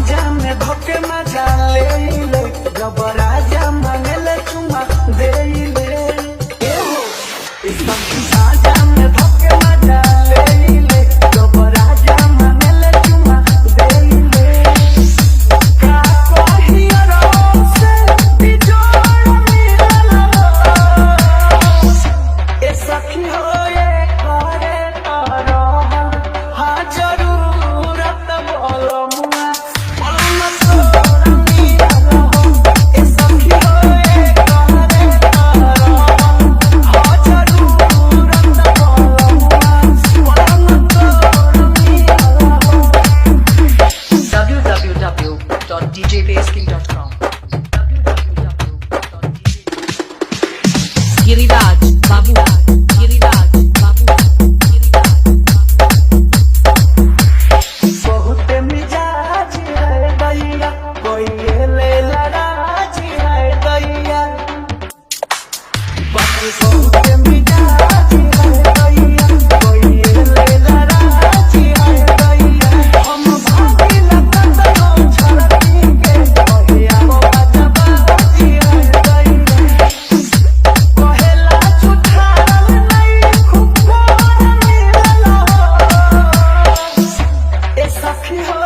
पाजा में धोके मजा ले ले, जब राजा मांगले चुमा दे ले। पाजा में धोके मजा ले ले, जब राजा मांगले चुमा दे ले। का कोई रोज से बिजोड़ मिलला, ए सखी हो ये करे तारा हाँ जरूरत बोलो मुआ बोलो मत छोड़ मिलला। ए सखी हो ये करे तारा हाँ जरूरत बोलो मुआ बोलो मत छोड़ मिलला। www.djbasking.com गिरिराज बाबू गिरिराज बाबू बहुत मिजाज है दैया, कोई ले लड़ाज है दैया। बहुत मिजाज है दैया, कोई ले लड़ाज है दैया। हम भागी लगत हो छड़ती के, कहिया वो बजबाजी है दैया। कहेला छुठारल नहीं खूब मिलला, ए सखी हो